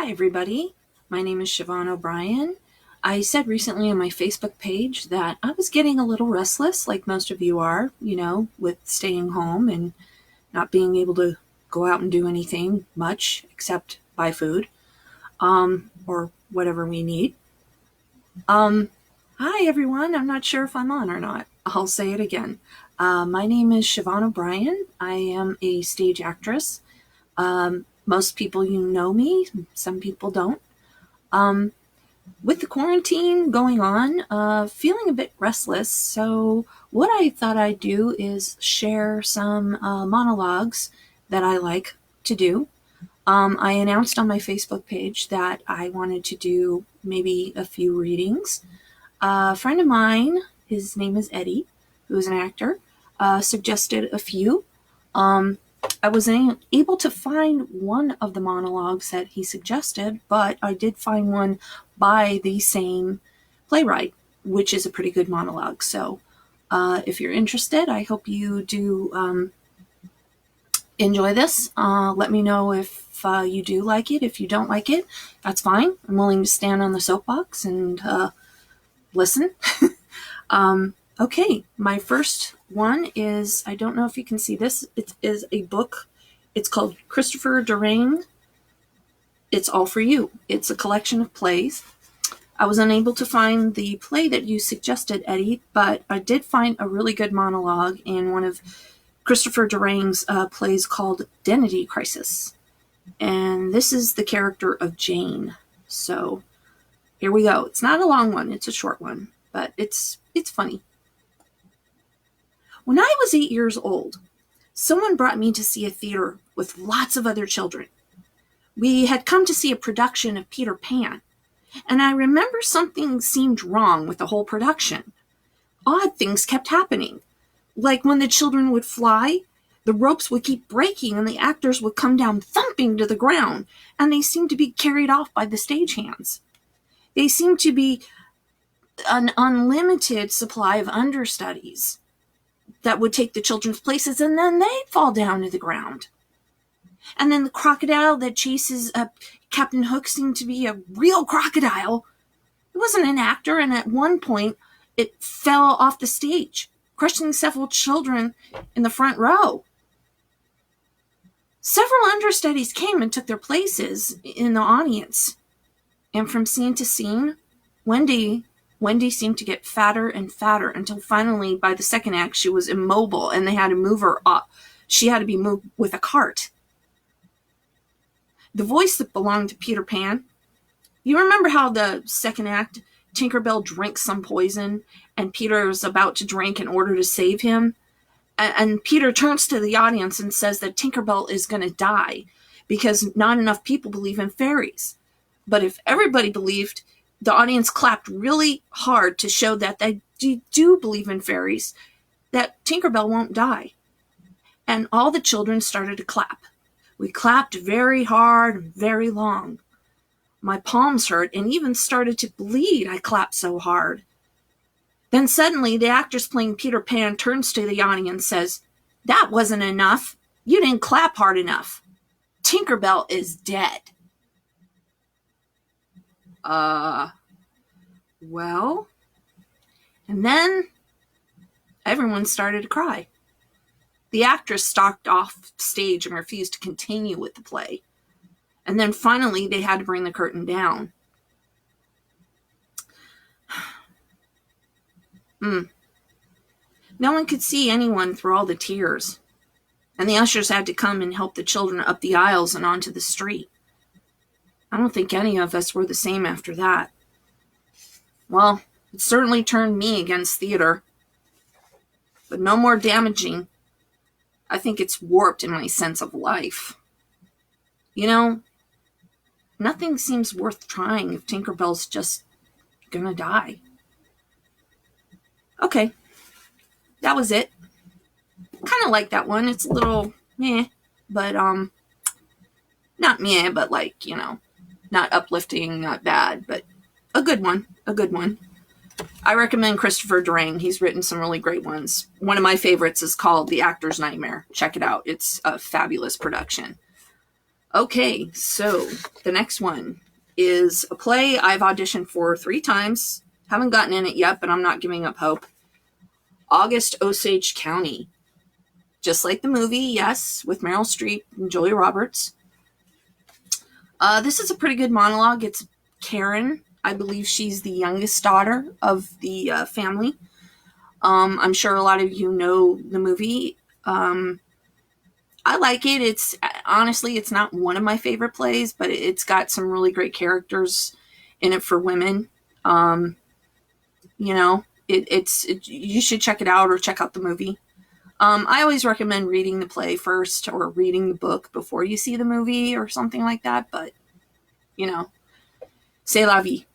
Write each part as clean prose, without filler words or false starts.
Hi, everybody. My name is Siobhan O'Brien. I said recently on my Facebook page that I was getting a little restless, like most of you are, with staying home and not being able to go out and do anything much except buy food, or whatever we need. Hi, everyone. I'm not sure if I'm on or not. I'll say it again. My name is Siobhan O'Brien. I am a stage actress. Most people know me, some people don't. With the quarantine going on, feeling a bit restless, so what I thought I'd do is share some monologues that I like to do. I announced on my Facebook page that I wanted to do maybe a few readings. A friend of mine, his name is Eddie, who is an actor, suggested a few. I was able to find one of the monologues that he suggested, but I did find one by the same playwright, which is a pretty good monologue. So if you're interested, I hope you do enjoy this. Let me know if you do like it. If you don't like it, that's fine. I'm willing to stand on the soapbox and listen. Okay, my first one is, I don't know if you can see this. It is a book. It's called Christopher Durang. It's All for You. It's a collection of plays. I was unable to find the play that you suggested, Eddie, but I did find a really good monologue in one of Christopher Durang's plays called Identity Crisis. And this is the character of Jane. So here we go. It's not a long one. It's a short one, but it's funny. When I was 8 years old, someone brought me to see a theater with lots of other children. We had come to see a production of Peter Pan, and I remember something seemed wrong with the whole production. Odd things kept happening. Like when the children would fly, the ropes would keep breaking and the actors would come down thumping to the ground, and they seemed to be carried off by the stagehands. They seemed to be an unlimited supply of understudies that would take the children's places, and then they'd fall down to the ground. And then the crocodile that chases Captain Hook seemed to be a real crocodile. It wasn't an actor, and at one point, it fell off the stage, crushing several children in the front row. Several understudies came and took their places in the audience. And from scene to scene, Wendy seemed to get fatter and fatter until finally, by the second act, she was immobile and they had to move her up. She had to be moved with a cart. The voice that belonged to Peter Pan, you remember how the second act, Tinkerbell drinks some poison and Peter is about to drink in order to save him? And Peter turns to the audience and says that Tinkerbell is going to die because not enough people believe in fairies. But if everybody believed, the audience clapped really hard to show that they do believe in fairies, that Tinkerbell won't die. And all the children started to clap. We clapped very hard and very long. My palms hurt and even started to bleed. I clapped so hard. Then suddenly the actress playing Peter Pan turns to the audience and says, "That wasn't enough. You didn't clap hard enough. Tinkerbell is dead." Well, and then everyone started to cry. The actress stalked off stage and refused to continue with the play. And then finally they had to bring the curtain down. No one could see anyone through all the tears. And the ushers had to come and help the children up the aisles and onto the street. I don't think any of us were the same after that. Well, it certainly turned me against theater. But no more damaging. I think it's warped in my sense of life. Nothing seems worth trying if Tinkerbell's just gonna die. Okay, that was it. Kind of like that one. It's a little meh, but not meh, but not uplifting, not bad, but a good one. I recommend Christopher Durang. He's written some really great ones. One of my favorites is called The Actor's Nightmare. Check it out. It's a fabulous production. Okay, so the next one is a play I've auditioned for 3 times. Haven't gotten in it yet, but I'm not giving up hope. August, Osage County. Just like the movie, yes, with Meryl Streep and Julia Roberts. This is a pretty good monologue. It's Karen. I believe she's the youngest daughter of the family. I'm sure a lot of you know the movie. I like it. It's honestly, it's not one of my favorite plays, but it's got some really great characters in it for women. You know, you should check it out or check out the movie. I always recommend reading the play first or reading the book before you see the movie or something like that. But, you know, c'est la vie.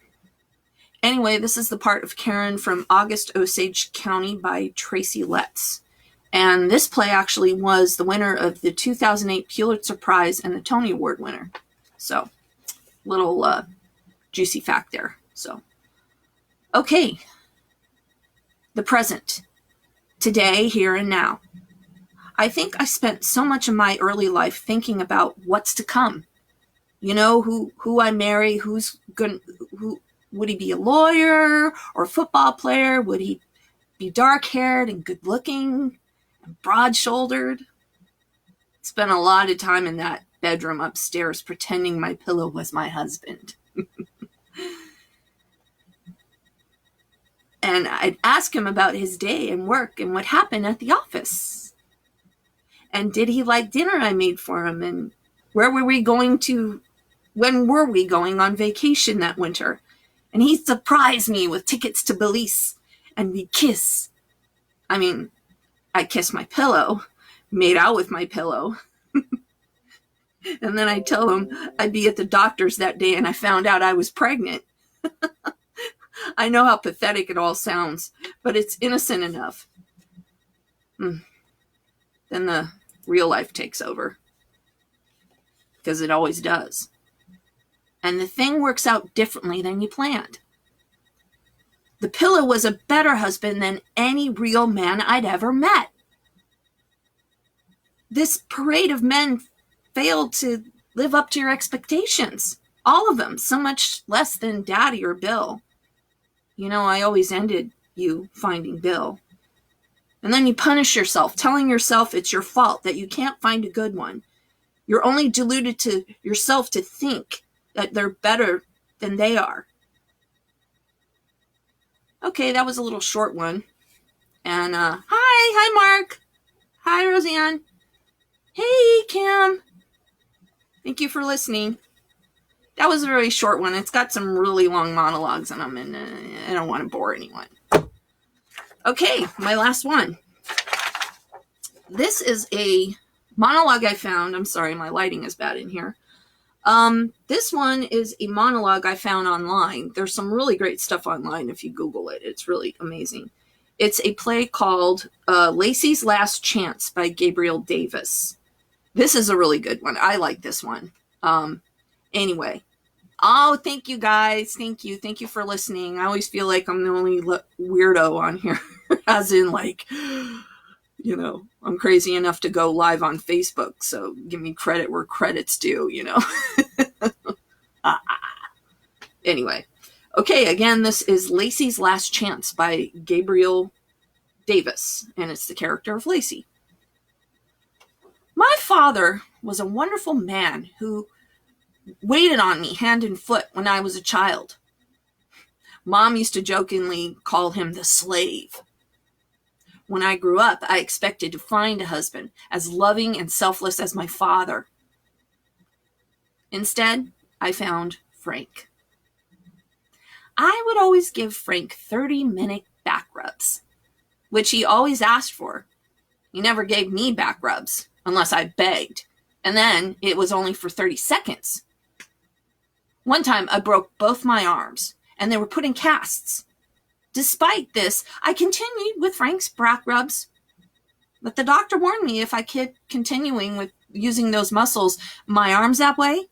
Anyway, this is the part of Karen from August, Osage County by Tracy Letts. And this play actually was the winner of the 2008 Pulitzer Prize and the Tony Award winner. So, little juicy fact there. So, okay. The present. Today, here and now. I think I spent so much of my early life thinking about what's to come. You know, who I marry, who would he be, a lawyer or a football player? Would he be dark-haired and good-looking and broad-shouldered? Spent a lot of time in that bedroom upstairs pretending my pillow was my husband. And I'd ask him about his day and work and what happened at the office. And did he like dinner I made for him? And when were we going on vacation that winter? And he'd surprise me with tickets to Belize. And we'd kiss. I mean, I'd kiss my pillow, made out with my pillow. And then I'd tell him I'd be at the doctor's that day and I found out I was pregnant. I know how pathetic it all sounds, but it's innocent enough. Then the real life takes over. Because it always does. And the thing works out differently than you planned. The pillow was a better husband than any real man I'd ever met. This parade of men failed to live up to your expectations. All of them, so much less than Daddy or Bill. You know, I always ended you finding Bill. And then you punish yourself, telling yourself it's your fault that you can't find a good one. You're only deluded to yourself to think that they're better than they are. Okay, that was a little short one. And, hi Mark. Hi, Roseanne. Hey, Kim. Thank you for listening. That was a very short one. It's got some really long monologues in them, and I don't want to bore anyone. Okay, my last one. This is a monologue I found. I'm sorry, my lighting is bad in here. This one is a monologue I found online. There's some really great stuff online if you Google it. It's really amazing. It's a play called Lacey's Last Chance by Gabriel Davis. This is a really good one. I like this one. Anyway. Oh, thank you guys. Thank you. Thank you for listening. I always feel like I'm the only weirdo on here. As in, like, you know, I'm crazy enough to go live on Facebook. So give me credit where credit's due, you know. Anyway. Okay, again, this is Lacey's Last Chance by Gabriel Davis. And it's the character of Lacey. My father was a wonderful man who waited on me hand and foot when I was a child. Mom used to jokingly call him the slave. When I grew up, I expected to find a husband as loving and selfless as my father. Instead, I found Frank. I would always give Frank 30-minute back rubs, which he always asked for. He never gave me back rubs unless I begged, and then it was only for 30 seconds. One time, I broke both my arms, and they were put in casts. Despite this, I continued with Frank's back rubs. But the doctor warned me if I kept continuing with using those muscles, my arms that way,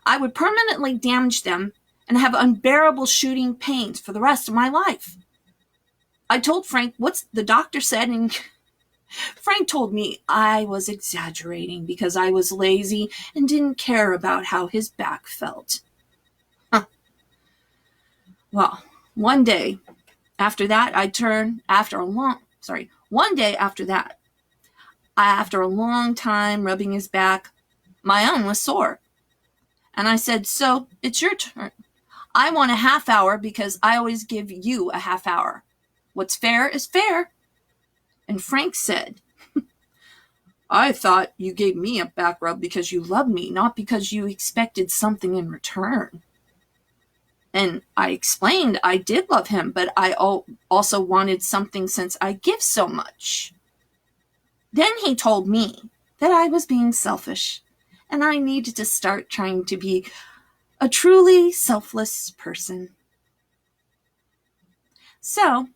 I would permanently damage them and have unbearable shooting pains for the rest of my life. I told Frank what the doctor said, and Frank told me I was exaggerating because I was lazy and didn't care about how his back felt. Huh. Well, one day after that, one day after that, after a long time rubbing his back, my own was sore. And I said, so it's your turn. I want a half hour because I always give you a half hour. What's fair is fair. And Frank said, I thought you gave me a back rub because you loved me, not because you expected something in return. And I explained I did love him, but I also wanted something since I give so much. Then he told me that I was being selfish and I needed to start trying to be a truly selfless person. So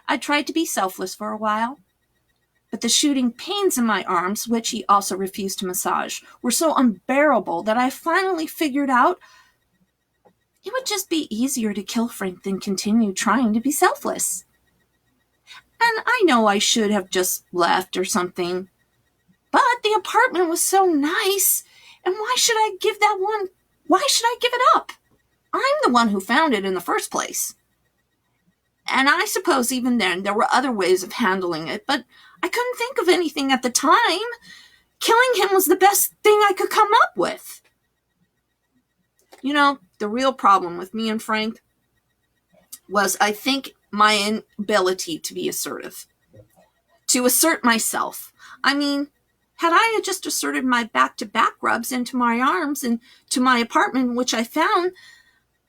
I tried to be selfless for a while, but the shooting pains in my arms, which he also refused to massage, were so unbearable that I finally figured out it would just be easier to kill Frank than continue trying to be selfless. And I know I should have just left or something, but the apartment was so nice, and why should I give it up? I'm the one who found it in the first place. And I suppose even then there were other ways of handling it, but I couldn't think of anything at the time. Killing him was the best thing I could come up with. You know, the real problem with me and Frank was, I think, my inability to be assertive. To assert myself. I mean, had I just asserted my back-to-back rubs into my arms and to my apartment, which I found,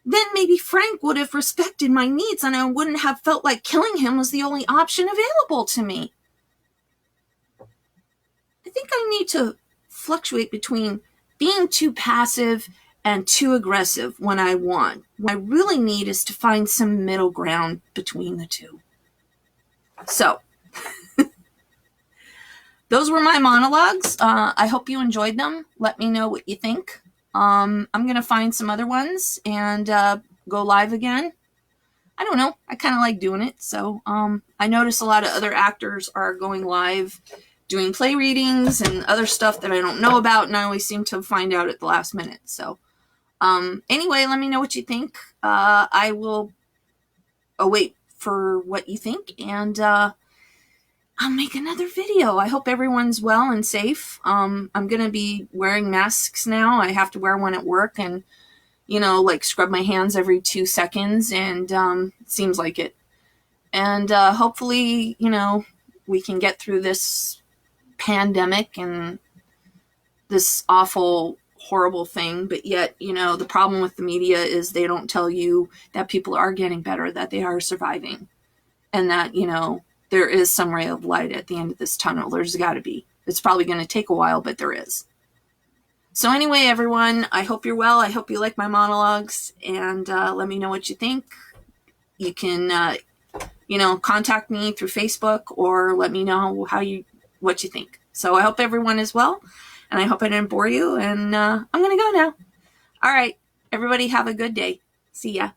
then maybe Frank would have respected my needs and I wouldn't have felt like killing him was the only option available to me. I think I need to fluctuate between being too passive and too aggressive when I want. What I really need is to find some middle ground between the two. So, those were my monologues. I hope you enjoyed them. Let me know what you think. I'm going to find some other ones and go live again. I don't know. I kind of like doing it. So I notice a lot of other actors are going live doing play readings and other stuff that I don't know about, and I always seem to find out at the last minute. So anyway, let me know what you think. I will await for what you think, and I'll make another video. I hope everyone's well and safe. I'm going to be wearing masks now. I have to wear one at work and, like scrub my hands every 2 seconds, and it seems like it. And hopefully, we can get through this pandemic and this awful, horrible thing. But yet, the problem with the media is they don't tell you that people are getting better, that they are surviving, and that, there is some ray of light at the end of this tunnel. There's got to be. It's probably going to take a while, but there is. So anyway, everyone, I hope you're well. I hope you like my monologues, and let me know what you think. You can, contact me through Facebook or let me know what you think. So I hope everyone is well, and I hope I didn't bore you, and I'm going to go now. All right, everybody have a good day. See ya.